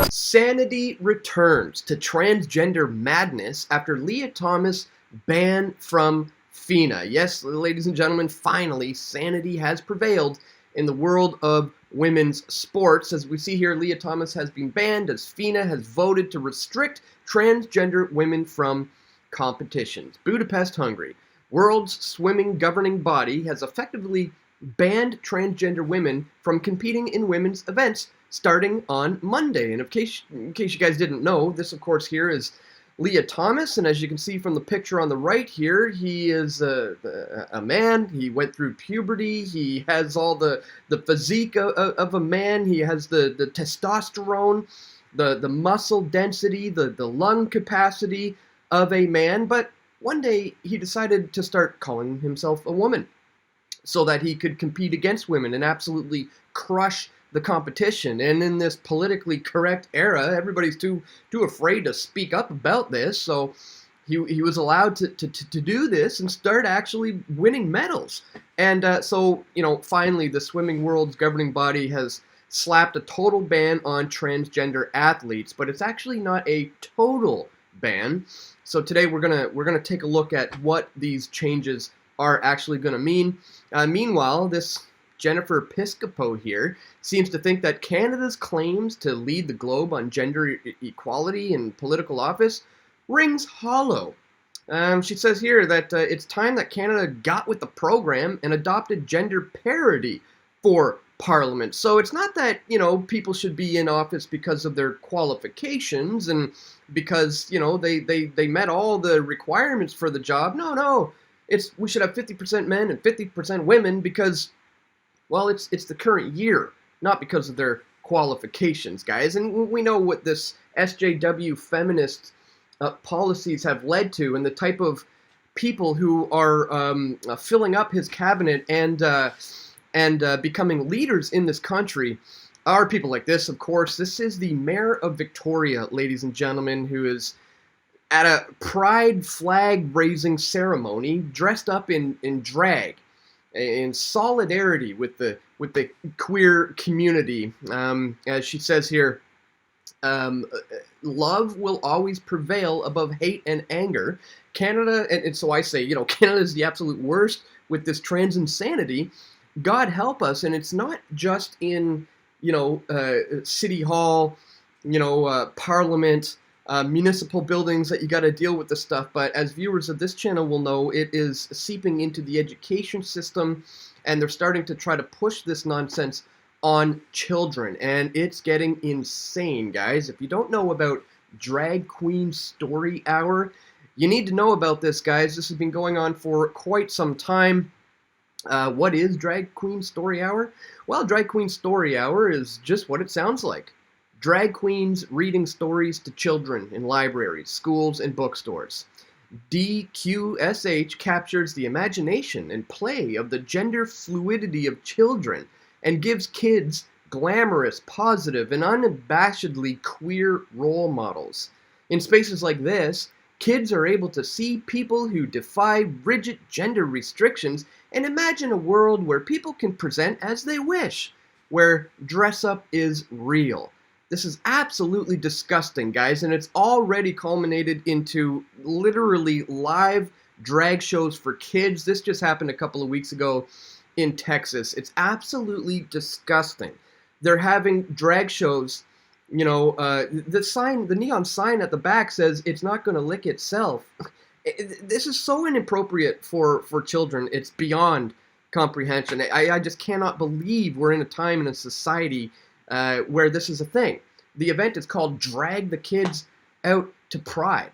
Sanity returns to transgender madness after Lia Thomas ban from FINA. Yes, ladies and gentlemen, finally, sanity has prevailed in the world of women's sports. As we see here, Lia Thomas has been banned as FINA has voted to restrict transgender women from competitions. Budapest, Hungary. World's swimming governing body has effectively banned transgender women from competing in women's events starting on Monday. And in case you guys didn't know, this of course here is Lia Thomas, and as you can see from the picture on the right here, he is a man. He went through puberty. He has all the physique of a man. He has the testosterone, the muscle density, the lung capacity of a man. But one day he decided to start calling himself a woman so that he could compete against women and absolutely crush the competition. And in this politically correct era, everybody's too afraid to speak up about this, so he was allowed to do this and start actually winning medals. And so, you know, finally the swimming world's governing body has slapped a total ban on transgender athletes, but it's actually not a total ban. So today we're gonna take a look at what these changes are actually going to mean. Meanwhile, this Jennifer Piscopo here seems to think that Canada's claims to lead the globe on gender equality in political office rings hollow. She says here that it's time that Canada got with the program and adopted gender parity for Parliament. So it's not that, you know, people should be in office because of their qualifications and because, you know, they met all the requirements for the job. No. We should have 50% men and 50% women because, well, it's the current year, not because of their qualifications, guys. And we know what this SJW feminist policies have led to, and the type of people who are filling up his cabinet and becoming leaders in this country are people like this, of course. This is the Mayor of Victoria, ladies and gentlemen, who is at a pride flag raising ceremony dressed up in drag in solidarity with the queer community. As she says here, love will always prevail above hate and anger. Canada, and so I say, you know, Canada is the absolute worst with this trans insanity. God help us. And it's not just in, you know, City Hall, you know, Parliament, municipal buildings that you got to deal with this stuff, but as viewers of this channel will know, it is seeping into the education system, and they're starting to try to push this nonsense on children, and it's getting insane, guys. If you don't know about Drag Queen Story Hour, you need to know about this, guys. This has been going on for quite some time. What is Drag Queen Story Hour? Well, Drag Queen Story Hour is just what it sounds like. Drag queens reading stories to children in libraries, schools, and bookstores. DQSH captures the imagination and play of the gender fluidity of children and gives kids glamorous, positive, and unabashedly queer role models. In spaces like this, kids are able to see people who defy rigid gender restrictions and imagine a world where people can present as they wish, where dress-up is real. This is absolutely disgusting, guys, and it's already culminated into literally live drag shows for kids. This just happened a couple of weeks ago in Texas. It's absolutely disgusting. They're having drag shows, you know, the neon sign at the back says it's not going to lick itself. This is so inappropriate for children. It's beyond comprehension. I just cannot believe we're in a time in a society where this is a thing. The event is called Drag the Kids Out to Pride.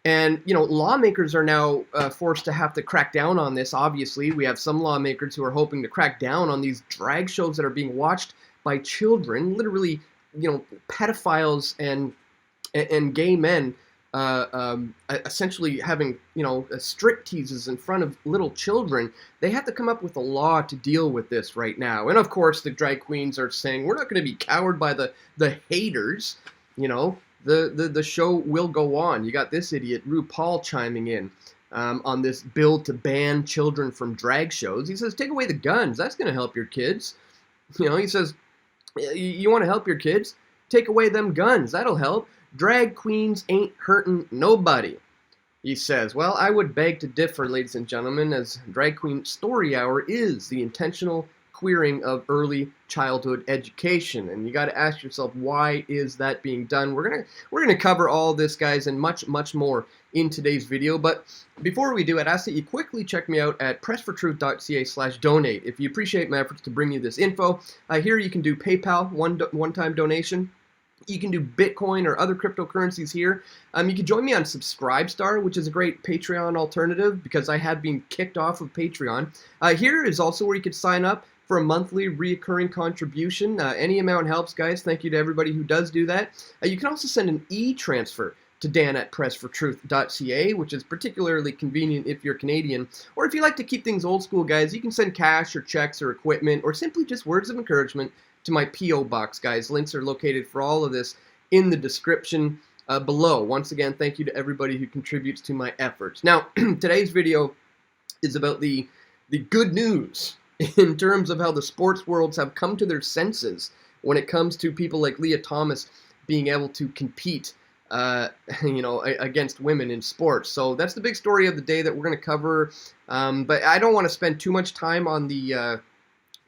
And, you know, lawmakers are now forced to have to crack down on this, obviously. We have some lawmakers who are hoping to crack down on these drag shows that are being watched by children, literally, you know, pedophiles and gay men essentially having, you know, strip teases in front of little children. They have to come up with a law to deal with this right now. And of course, the drag queens are saying, we're not going to be cowed by the haters. You know, the show will go on. You got this idiot, RuPaul, chiming in on this bill to ban children from drag shows. He says, take away the guns. That's going to help your kids. You know, he says, you want to help your kids? Take away them guns, that'll help. Drag queens ain't hurting nobody. He says, well, I would beg to differ, ladies and gentlemen, as Drag Queen Story Hour is the intentional queering of early childhood education. And you got to ask yourself, why is that being done? We're gonna cover all this, guys, and much, much more in today's video. But before we do, I'd ask that you quickly check me out at pressfortruth.ca/donate. If you appreciate my efforts to bring you this info, here you can do PayPal, one-time donation. You can do Bitcoin or other cryptocurrencies here. You can join me on Subscribestar, which is a great Patreon alternative because I have been kicked off of Patreon. Here is also where you could sign up for a monthly reoccurring contribution. Any amount helps, guys. Thank you to everybody who does do that. You can also send an e-transfer to dan@pressfortruth.ca, which is particularly convenient if you're Canadian. Or if you like to keep things old school, guys, you can send cash or checks or equipment or simply just words of encouragement to my P.O. box, guys. Links are located for all of this in the description below. Once again, thank you to everybody who contributes to my efforts. Now, today's video is about the good news in terms of how the sports worlds have come to their senses when it comes to people like Lia Thomas being able to compete against women in sports. So that's the big story of the day that we're going to cover. But I don't want to spend too much time on the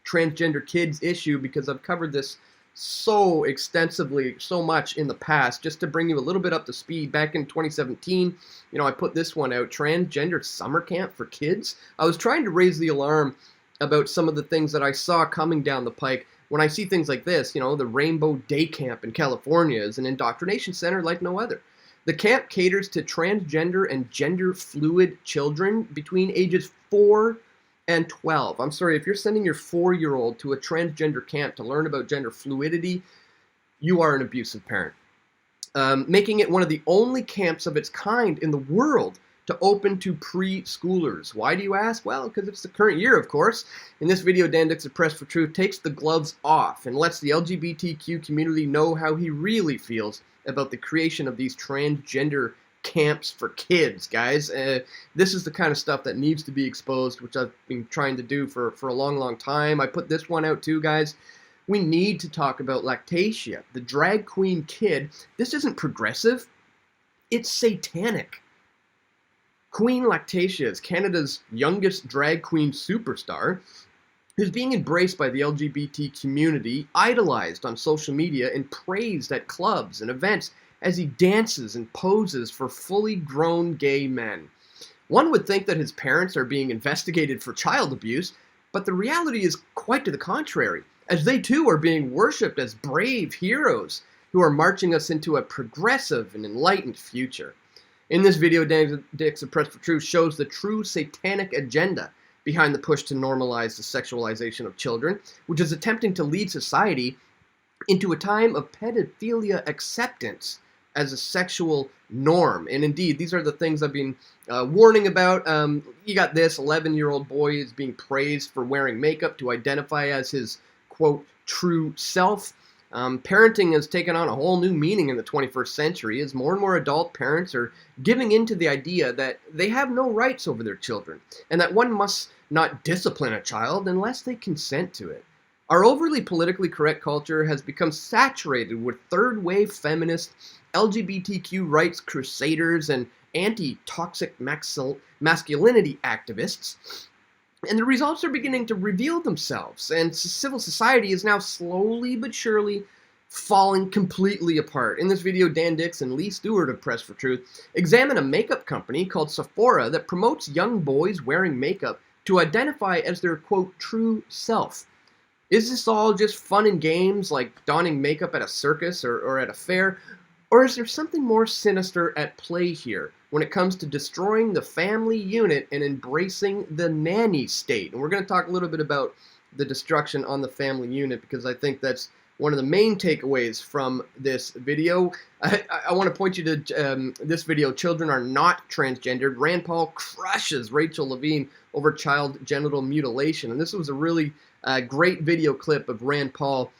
transgender kids issue because I've covered this so extensively, so much in the past. Just to bring you a little bit up to speed, back in 2017, I put this one out, Transgender Summer Camp for Kids. I was trying to raise the alarm about some of the things that I saw coming down the pike. When I see things like this, the Rainbow Day Camp in California is an indoctrination center like no other. The camp caters to transgender and gender fluid children between ages 4 and 12. I'm sorry, if you're sending your 4-year-old to a transgender camp to learn about gender fluidity, you are an abusive parent. Making it one of the only camps of its kind in the world to open to preschoolers. Why do you ask? Well, because it's the current year, of course. In this video, Dan Dicks at Press for Truth takes the gloves off and lets the LGBTQ community know how he really feels about the creation of these transgender camps for kids, guys. This is the kind of stuff that needs to be exposed, which I've been trying to do for a long, long time. I put this one out too, guys. We need to talk about Lactatia, the drag queen kid. This isn't progressive. It's satanic. Queen Lactatia is Canada's youngest drag queen superstar, who's being embraced by the LGBT community, idolized on social media, and praised at clubs and events as he dances and poses for fully grown gay men. One would think that his parents are being investigated for child abuse, but the reality is quite to the contrary, as they too are being worshipped as brave heroes who are marching us into a progressive and enlightened future. In this video, Dan Dicks at Press for Truth shows the true satanic agenda behind the push to normalize the sexualization of children, which is attempting to lead society into a time of pedophilia acceptance as a sexual norm. And indeed, these are the things I've been warning about. You got this 11-year-old boy is being praised for wearing makeup to identify as his, quote, true self. Parenting has taken on a whole new meaning in the 21st century as more and more adult parents are giving in to the idea that they have no rights over their children and that one must not discipline a child unless they consent to it. Our overly politically correct culture has become saturated with third-wave feminist, LGBTQ rights crusaders, and anti-toxic masculinity activists. And the results are beginning to reveal themselves, and civil society is now slowly but surely falling completely apart. In this video, Dan Dicks and Lee Stewart of Press for Truth examine a makeup company called Sephora that promotes young boys wearing makeup to identify as their, quote, true self. Is this all just fun and games, like donning makeup at a circus or at a fair? Or is there something more sinister at play here when it comes to destroying the family unit and embracing the nanny state? And we're going to talk a little bit about the destruction on the family unit because I think that's one of the main takeaways from this video. I want to point you to this video, Children Are Not Transgendered. Rand Paul crushes Rachel Levine over child genital mutilation. And this was a really great video clip of Rand Paul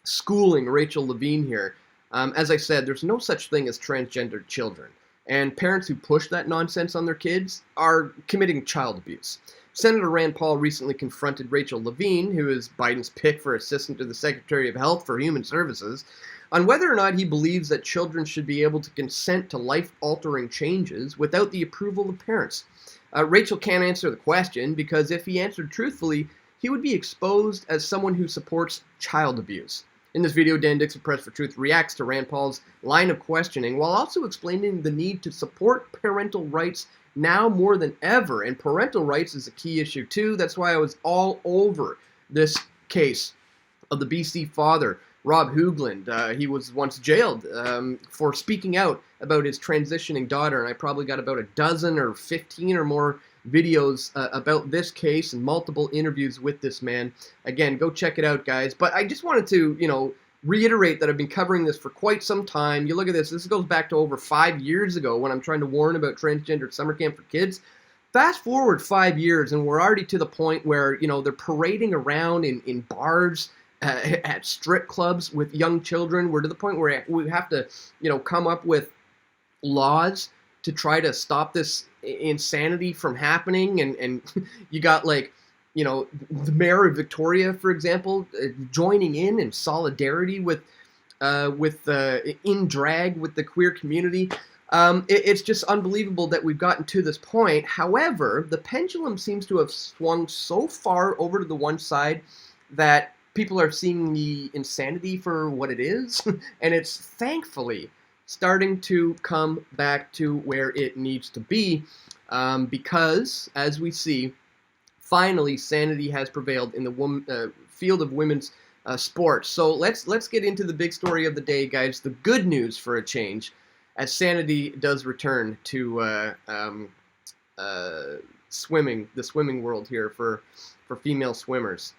schooling Rachel Levine here. As I said, there's no such thing as transgendered children. And parents who push that nonsense on their kids are committing child abuse. Senator Rand Paul recently confronted Rachel Levine, who is Biden's pick for assistant to the Secretary of Health for Human Services, on whether or not he believes that children should be able to consent to life-altering changes without the approval of parents. Rachel can't answer the question because if he answered truthfully, he would be exposed as someone who supports child abuse. In this video, Dan Dicks of Press for Truth reacts to Rand Paul's line of questioning while also explaining the need to support parental rights now more than ever. And parental rights is a key issue too. That's why I was all over this case of the BC father, Rob Hoggland. He was once jailed for speaking out about his transitioning daughter, and I probably got about a dozen or 15 or more videos about this case and multiple interviews with this man. Again, go check it out, guys. But I just wanted to, reiterate that I've been covering this for quite some time. You look at this. This goes back to over 5 years ago when I'm trying to warn about transgender summer camp for kids. Fast forward 5 years, and we're already to the point where, they're parading around in bars, at strip clubs with young children. We're to the point where we have to, come up with laws to try to stop this insanity from happening. And you got the mayor of Victoria, for example, joining in solidarity with in drag with the queer community. It's just unbelievable that we've gotten to this point. However, the pendulum seems to have swung so far over to the one side that people are seeing the insanity for what it is, and it's thankfully starting to come back to where it needs to be, because, as we see, finally sanity has prevailed in the field of women's sports. So let's get into the big story of the day, guys. The good news for a change, as sanity does return to swimming, the swimming world here for female swimmers.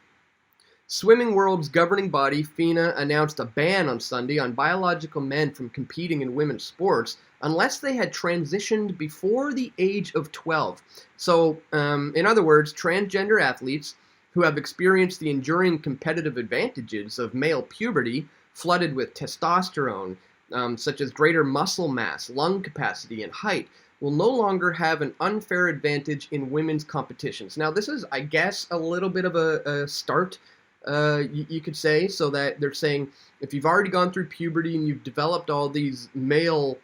Swimming World's governing body, FINA, announced a ban on Sunday on biological men from competing in women's sports unless they had transitioned before the age of 12. So, in other words, transgender athletes who have experienced the enduring competitive advantages of male puberty, flooded with testosterone, such as greater muscle mass, lung capacity, and height, will no longer have an unfair advantage in women's competitions. Now, this is, I guess, a little bit of a start, you could say, so that they're saying if you've already gone through puberty and you've developed all these male,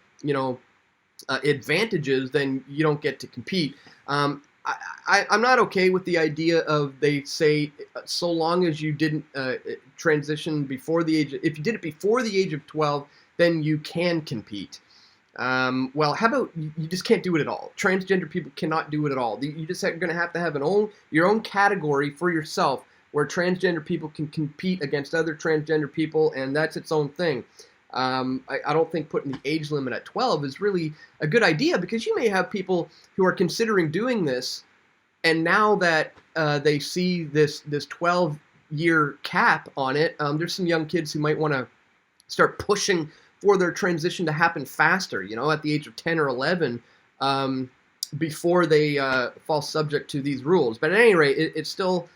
advantages, then you don't get to compete. I'm not okay with the idea of, they say, so long as you didn't transition before the age, if you did it before the age of 12, then you can compete. Well, how about you just can't do it at all? Transgender people cannot do it at all. You just are going to have your own category for yourself, where transgender people can compete against other transgender people, and that's its own thing. I don't think putting the age limit at 12 is really a good idea, because you may have people who are considering doing this, and now that they see this 12-year cap on it, there's some young kids who might want to start pushing for their transition to happen faster, at the age of 10 or 11, before they fall subject to these rules. But at any rate, it's still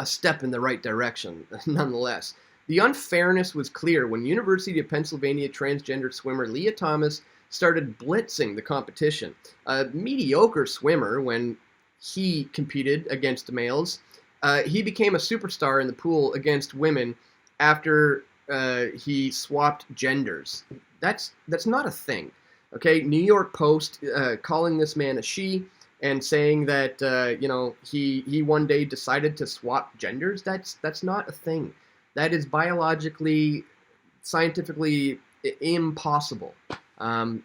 a step in the right direction, nonetheless. The unfairness was clear when University of Pennsylvania transgender swimmer Lia Thomas started blitzing the competition. A mediocre swimmer when he competed against males, he became a superstar in the pool against women after he swapped genders. That's not a thing. Okay, New York Post calling this man a she, and saying that he one day decided to swap genders. That's not a thing. That is biologically, scientifically impossible. I'm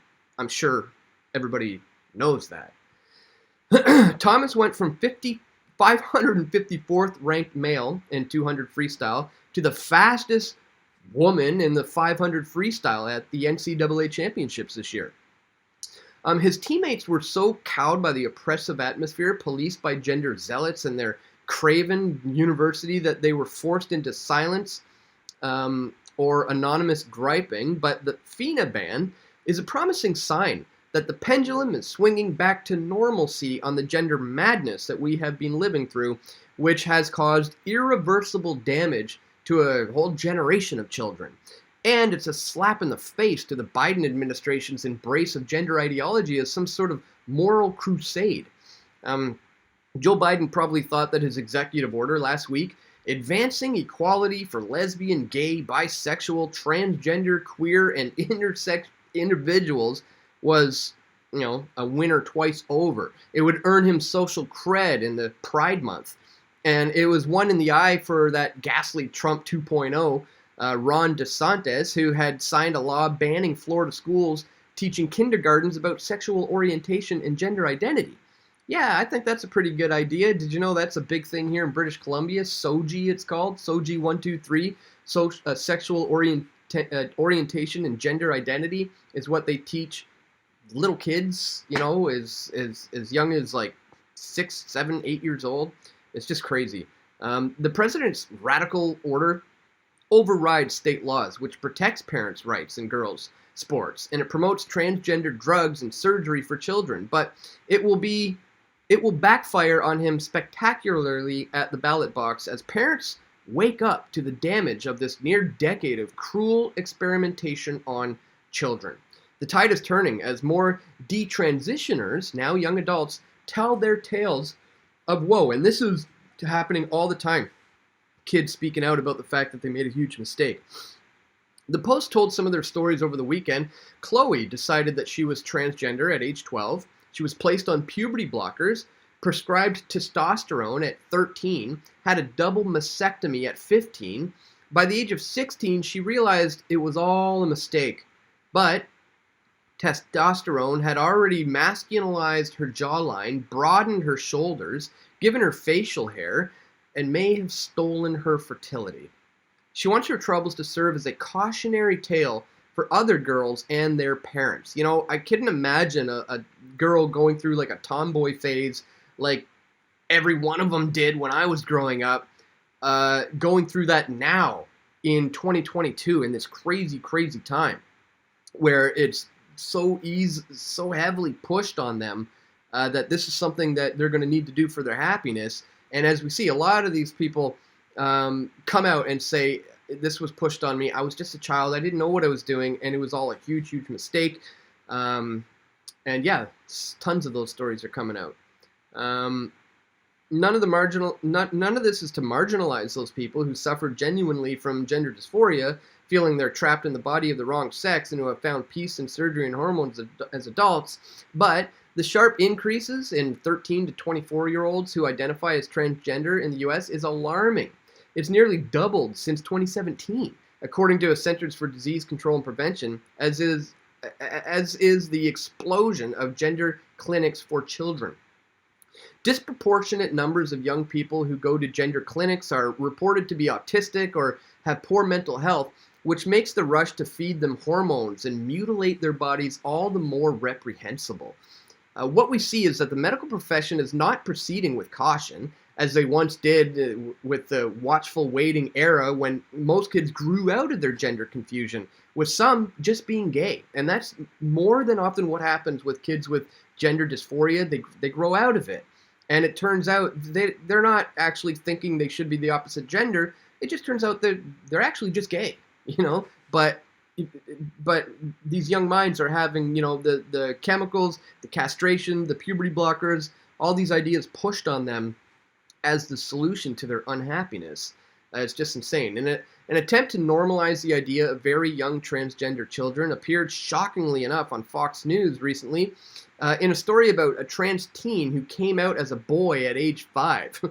sure everybody knows that. Thomas went from 554th ranked male in 200 freestyle to the fastest woman in the 500 freestyle at the NCAA championships this year. His teammates were so cowed by the oppressive atmosphere policed by gender zealots and their craven university that they were forced into silence or anonymous griping. But the FINA ban is a promising sign that the pendulum is swinging back to normalcy on the gender madness that we have been living through, which has caused irreversible damage to a whole generation of children. And it's a slap in the face to the Biden administration's embrace of gender ideology as some sort of moral crusade. Joe Biden probably thought that his executive order last week, advancing equality for lesbian, gay, bisexual, transgender, queer, and intersex individuals, was, a winner twice over. It would earn him social cred in the Pride Month. And it was one in the eye for that ghastly Trump 2.0, Ron DeSantis, who had signed a law banning Florida schools teaching kindergartens about sexual orientation and gender identity. Yeah, I think that's a pretty good idea. Did you know that's a big thing here in British Columbia? SOGI, it's called. SOGI 123. Sexual orientation and gender identity is what they teach little kids, as young as like 6, 7, 8 years old. It's just crazy. The president's radical order overrides state laws, which protects parents' rights in girls' sports, and it promotes transgender drugs and surgery for children. But it will backfire on him spectacularly at the ballot box as parents wake up to the damage of this near decade of cruel experimentation on children. The tide is turning as more detransitioners, now young adults, tell their tales of woe. And this is happening all the time. Kids speaking out about the fact that they made a huge mistake. The Post told some of their stories over the weekend. Chloe decided that she was transgender at age 12. She was placed on puberty blockers, prescribed testosterone at 13, had a double mastectomy at 15. By the age of 16, she realized it was all a mistake. But testosterone had already masculinized her jawline, broadened her shoulders, given her facial hair, and may have stolen her fertility. She wants her troubles to serve as a cautionary tale for other girls and their parents. I couldn't imagine a girl going through like a tomboy phase like every one of them did when I was growing up, going through that now in 2022 in this crazy, crazy time where it's so heavily pushed on them that this is something that they're going to need to do for their happiness. And as we see, a lot of these people come out and say, this was pushed on me. I was just a child. I didn't know what I was doing, and it was all a huge, huge mistake. And yeah, tons of those stories are coming out. None of this is to marginalize those people who suffer genuinely from gender dysphoria, feeling they're trapped in the body of the wrong sex and who have found peace in surgery and hormones as adults. But the sharp increases in 13 to 24-year-olds who identify as transgender in the U.S. is alarming. It's nearly doubled since 2017, according to a Centers for Disease Control and Prevention, as is the explosion of gender clinics for children. Disproportionate numbers of young people who go to gender clinics are reported to be autistic or have poor mental health, which makes the rush to feed them hormones and mutilate their bodies all the more reprehensible. What we see is that the medical profession is not proceeding with caution, as they once did with the watchful waiting era when most kids grew out of their gender confusion, with some just being gay. And that's more than often what happens with kids with gender dysphoria. They grow out of it. And it turns out they're not actually thinking they should be the opposite gender. It just turns out that they're actually just gay, But these young minds are having, the chemicals, the castration, the puberty blockers, all these ideas pushed on them as the solution to their unhappiness. It's just insane. And an attempt to normalize the idea of very young transgender children appeared shockingly enough on Fox News recently in a story about a trans teen who came out as a boy at age 5.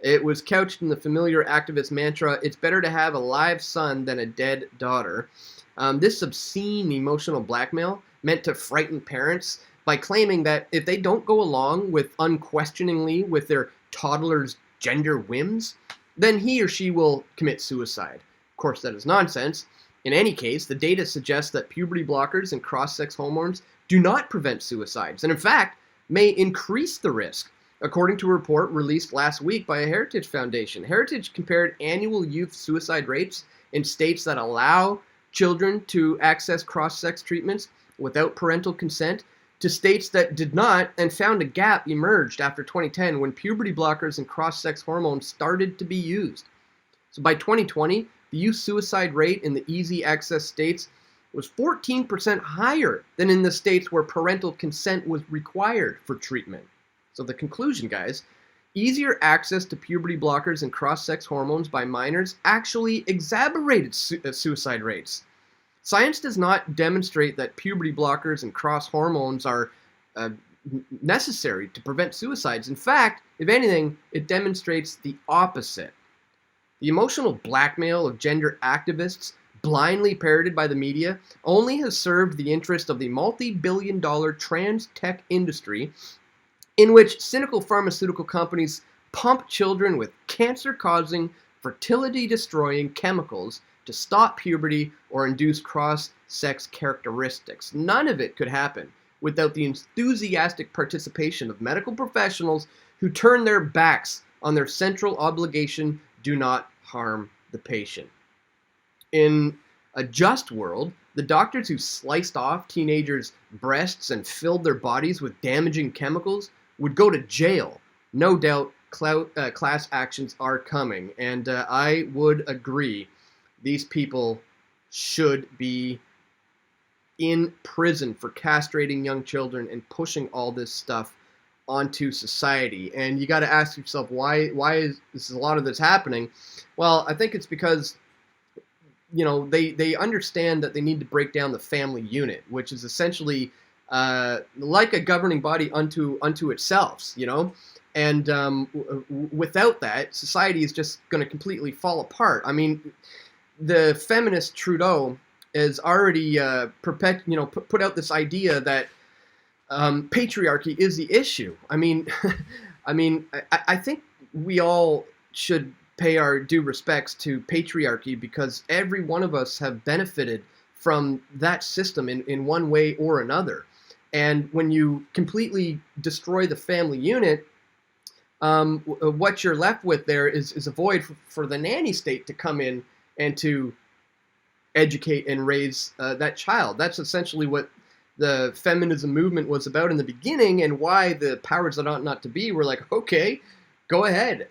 It was couched in the familiar activist mantra, "It's better to have a live son than a dead daughter." This obscene emotional blackmail meant to frighten parents by claiming that if they don't go along with unquestioningly with their toddler's gender whims, then he or she will commit suicide. Of course, that is nonsense. In any case, the data suggests that puberty blockers and cross-sex hormones do not prevent suicides, and in fact, may increase the risk. According to a report released last week by a Heritage Foundation, Heritage compared annual youth suicide rates in states that allow children to access cross-sex treatments without parental consent to states that did not, and found a gap emerged after 2010 when puberty blockers and cross-sex hormones started to be used. So by 2020, the youth suicide rate in the easy access states was 14% higher than in the states where parental consent was required for treatment. So the conclusion, guys, easier access to puberty blockers and cross-sex hormones by minors actually exacerbated suicide rates. Science does not demonstrate that puberty blockers and cross hormones are necessary to prevent suicides. In fact, if anything, it demonstrates the opposite. The emotional blackmail of gender activists, blindly parroted by the media, only has served the interest of the multi-billion-dollar trans tech industry, in which cynical pharmaceutical companies pump children with cancer-causing, fertility-destroying chemicals to stop puberty or induce cross-sex characteristics. None of it could happen without the enthusiastic participation of medical professionals who turn their backs on their central obligation: do not harm the patient. In a just world, the doctors who sliced off teenagers' breasts and filled their bodies with damaging chemicals would go to jail. No doubt class actions are coming, and I would agree. These people should be in prison for castrating young children and pushing all this stuff onto society. And you got to ask yourself, why is a lot of this happening? Well, I think it's because, you know, they understand that they need to break down the family unit, which is essentially like a governing body unto itself, you know. And without that, society is just going to completely fall apart. I mean, the feminist Trudeau has already put out this idea that patriarchy is the issue. I mean, I think we all should pay our due respects to patriarchy because every one of us have benefited from that system in one way or another. And when you completely destroy the family unit, what you're left with there is a void for the nanny state to come in and to educate and raise that child. That's essentially what the feminism movement was about in the beginning, and why the powers that ought not to be were like, okay, go ahead,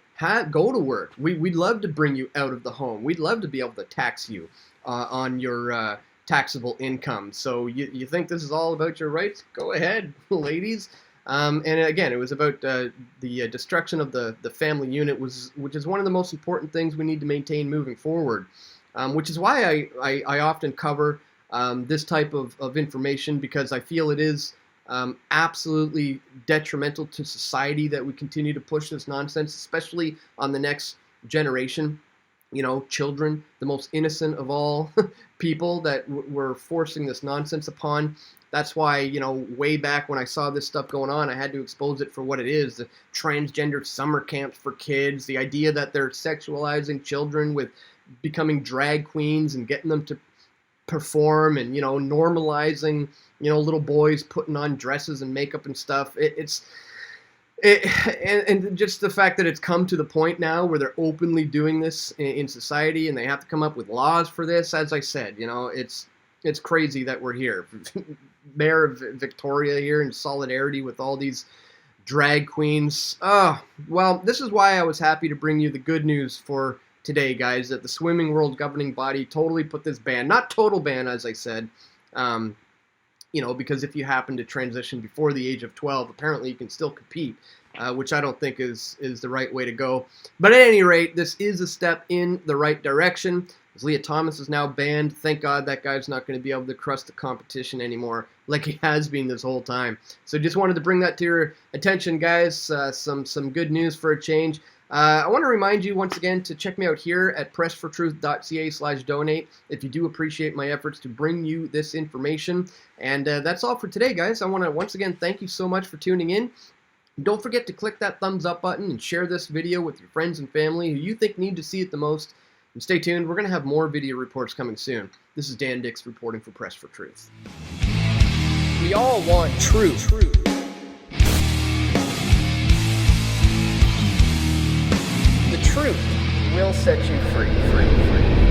go to work. We'd love to bring you out of the home. We'd love to be able to tax you on your taxable income. So you think this is all about your rights? Go ahead, ladies. And again, it was about the destruction of the family unit, which is one of the most important things we need to maintain moving forward. Which is why I often cover this type of information, because I feel it is absolutely detrimental to society that we continue to push this nonsense, especially on the next generation. You know, children, the most innocent of all people that we're forcing this nonsense upon. That's why, you know, way back when I saw this stuff going on, I had to expose it for what it is. The transgender summer camps for kids, the idea that they're sexualizing children with becoming drag queens and getting them to perform, and, you know, normalizing, you know, little boys putting on dresses and makeup and stuff. And just the fact that it's come to the point now where they're openly doing this in society, and they have to come up with laws for this. As I said, you know, it's crazy that we're here. Mayor of Victoria here in solidarity with all these drag queens. Oh, well, this is why I was happy to bring you the good news for today, guys, that the swimming world governing body totally put this ban, not total ban, as I said, you know, because if you happen to transition before the age of 12, apparently you can still compete, which I don't think is the right way to go. But at any rate, this is a step in the right direction. As Lia Thomas is now banned, thank God that guy's not going to be able to crush the competition anymore like he has been this whole time. So just wanted to bring that to your attention, guys. Some good news for a change. I want to remind you once again to check me out here at pressfortruth.ca/donate if you do appreciate my efforts to bring you this information. And that's all for today, guys. I want to once again thank you so much for tuning in. Don't forget to click that thumbs up button and share this video with your friends and family who you think need to see it the most. And stay tuned. We're going to have more video reports coming soon. This is Dan Dicks reporting for Press for Truth. We all want truth. The truth will set you free.